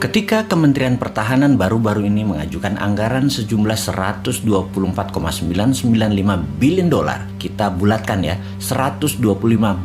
Ketika Kementerian Pertahanan baru-baru ini mengajukan anggaran sejumlah 124,995 billion dolar, kita bulatkan ya, 125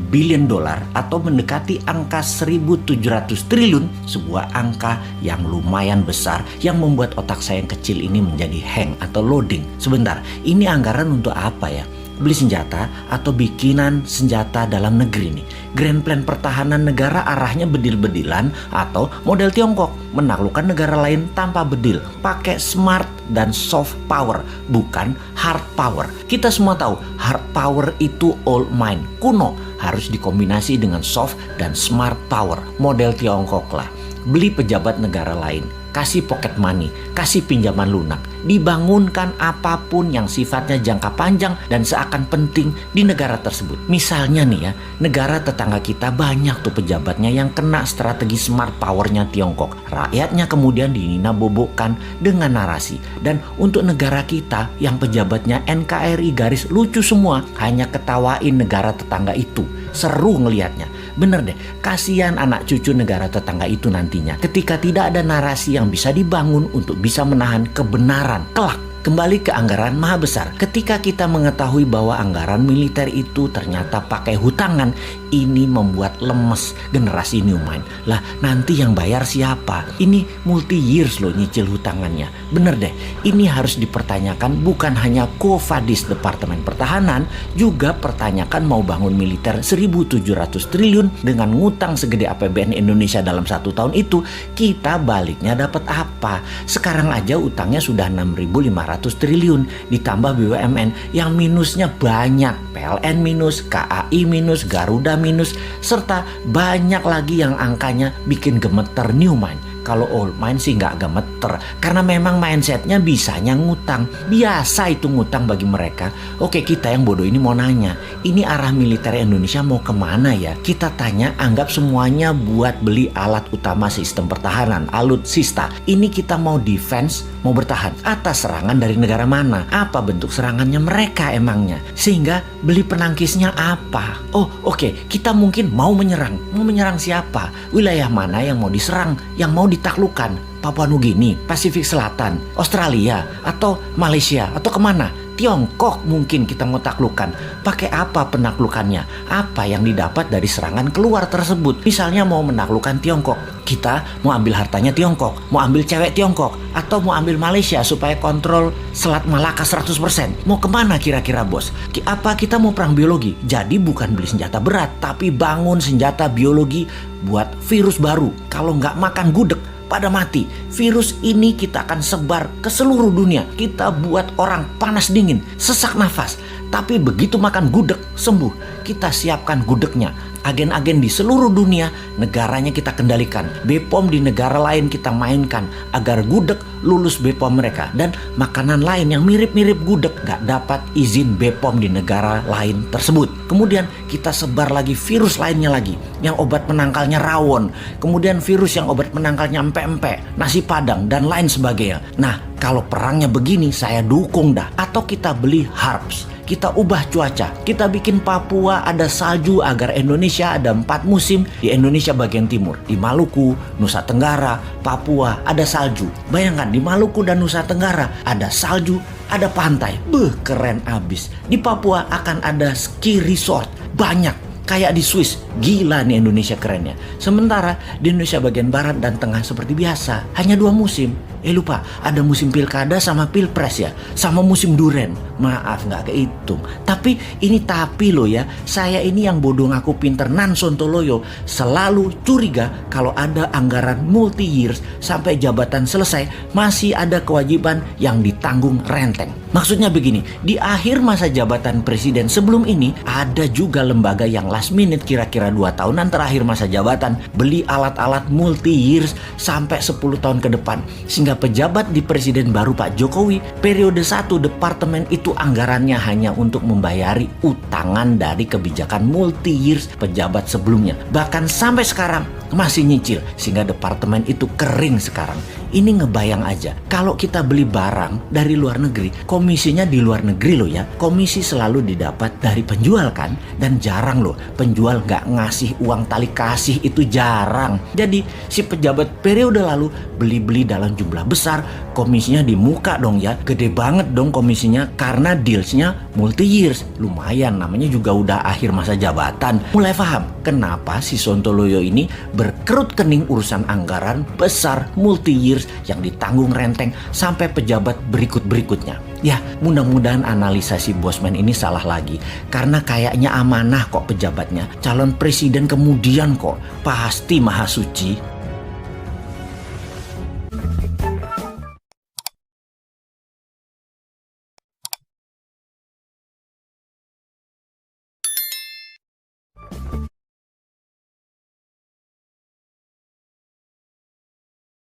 billion dolar atau mendekati angka 1.700 triliun, sebuah angka yang lumayan besar yang membuat otak saya yang kecil ini menjadi hang atau loading. Sebentar, ini anggaran untuk apa ya? Beli senjata atau bikinan senjata dalam negeri nih. Grand Plan pertahanan negara arahnya bedil-bedilan atau model Tiongkok, menaklukkan negara lain tanpa bedil, pakai smart dan soft power, bukan hard power. Kita semua tahu hard power itu old mind, kuno, harus dikombinasi dengan soft dan smart power, model Tiongkok lah. Beli pejabat negara lain, kasih pocket money, kasih pinjaman lunak, dibangunkan apapun yang sifatnya jangka panjang dan seakan penting di negara tersebut. Misalnya nih ya, negara tetangga kita banyak tuh pejabatnya yang kena strategi smart powernya Tiongkok. Rakyatnya kemudian dinina-bobokkan dengan narasi. Dan untuk negara kita yang pejabatnya NKRI garis lucu semua, hanya ketawain negara tetangga itu. Seru ngelihatnya. Bener deh, kasihan anak cucu negara tetangga itu nantinya ketika tidak ada narasi yang bisa dibangun untuk bisa menahan kebenaran kelak. Kembali ke anggaran maha besar. Ketika kita mengetahui bahwa anggaran militer itu ternyata pakai hutangan, ini membuat lemes generasi new mind. Lah nanti yang bayar siapa? Ini multi years loh nyicil hutangannya. Bener deh, ini harus dipertanyakan bukan hanya Kofadis Departemen Pertahanan, juga pertanyakan mau bangun militer 1.700 triliun dengan ngutang segede APBN Indonesia dalam 1 tahun itu, kita baliknya dapat apa? Sekarang aja utangnya sudah 6.500 triliun, ditambah BUMN yang minusnya banyak, PLN minus, KAI minus, Garuda minus, serta banyak lagi yang angkanya bikin gemeter new mind. Kalau old mind sih nggak gemeter, karena memang mindsetnya bisanya ngutang. Biasa itu ngutang bagi mereka. Oke, kita yang bodoh ini mau nanya, ini arah militer Indonesia mau kemana ya? Kita tanya, anggap semuanya buat beli alat utama sistem pertahanan, alutsista. Ini kita mau defense, mau bertahan atas serangan dari negara mana? Apa bentuk serangannya mereka emangnya? Sehingga beli penangkisnya apa? Oh oke, kita mungkin mau menyerang. Mau menyerang siapa? Wilayah mana yang mau diserang? Yang mau ditaklukkan? Papua Nugini, Pasifik Selatan, Australia, atau Malaysia, atau kemana? Tiongkok mungkin kita mau taklukkan. Pakai apa penaklukannya? Apa yang didapat dari serangan keluar tersebut? Misalnya mau menaklukkan Tiongkok, kita mau ambil hartanya Tiongkok, mau ambil cewek Tiongkok, atau mau ambil Malaysia supaya kontrol Selat Malaka 100%. Mau kemana kira-kira bos? Apa kita mau perang biologi? Jadi bukan beli senjata berat, tapi bangun senjata biologi buat virus baru. Kalau nggak makan gudeg, pada mati. Virus ini kita akan sebar ke seluruh dunia. Kita buat orang panas dingin, sesak nafas. Tapi begitu makan gudeg, sembuh. Kita siapkan gudegnya. Agen-agen di seluruh dunia, negaranya kita kendalikan. BPOM di negara lain kita mainkan agar gudeg lulus BPOM mereka. Dan makanan lain yang mirip-mirip gudeg gak dapat izin BPOM di negara lain tersebut. Kemudian kita sebar lagi virus lainnya lagi, yang obat penangkalnya rawon. Kemudian virus yang obat penangkalnya empek-empek, nasi padang, dan lain sebagainya. Nah, kalau perangnya begini saya dukung dah. Atau kita beli HARPS. Kita ubah cuaca, kita bikin Papua ada salju agar Indonesia ada 4 musim. Di Indonesia bagian timur, di Maluku, Nusa Tenggara, Papua ada salju. Bayangkan di Maluku dan Nusa Tenggara ada salju, ada pantai. Keren abis. Di Papua akan ada ski resort, banyak. Kayak di Swiss, gila nih Indonesia kerennya. Sementara di Indonesia bagian barat dan tengah seperti biasa, hanya 2 musim. Lupa, ada musim pilkada sama pilpres ya, sama musim duren. Maaf nggak kehitung. Tapi ini tapi loh ya, saya ini yang bodoh ngaku pinter nan sontoloyo selalu curiga kalau ada anggaran multi years sampai jabatan selesai masih ada kewajiban yang ditanggung renteng. Maksudnya begini, di akhir masa jabatan presiden sebelum ini ada juga lembaga yang last minute kira-kira 2 tahunan terakhir masa jabatan beli alat-alat multi years sampai 10 tahun ke depan. Sehingga pejabat di presiden baru Pak Jokowi periode 1 departemen itu anggarannya hanya untuk membayari utangan dari kebijakan multi years pejabat sebelumnya. Bahkan sampai sekarang masih nyicil sehingga departemen itu kering sekarang. Ini ngebayang aja, kalau kita beli barang dari luar negeri, komisinya di luar negeri loh ya. Komisi selalu didapat dari penjual kan. Dan jarang loh penjual nggak ngasih uang tali kasih, itu jarang. Jadi si pejabat periode lalu beli-beli dalam jumlah besar, komisinya di muka dong ya. Gede banget dong komisinya karena dealsnya multi years. Lumayan, namanya juga udah akhir masa jabatan. Mulai paham kenapa si Sontoloyo ini berkerut kening urusan anggaran besar multi years yang ditanggung renteng sampai pejabat berikut-berikutnya. Ya, mudah-mudahan analisa si Bosman ini salah lagi. Karena kayaknya amanah kok pejabatnya. Calon presiden kemudian kok. Pasti maha suci.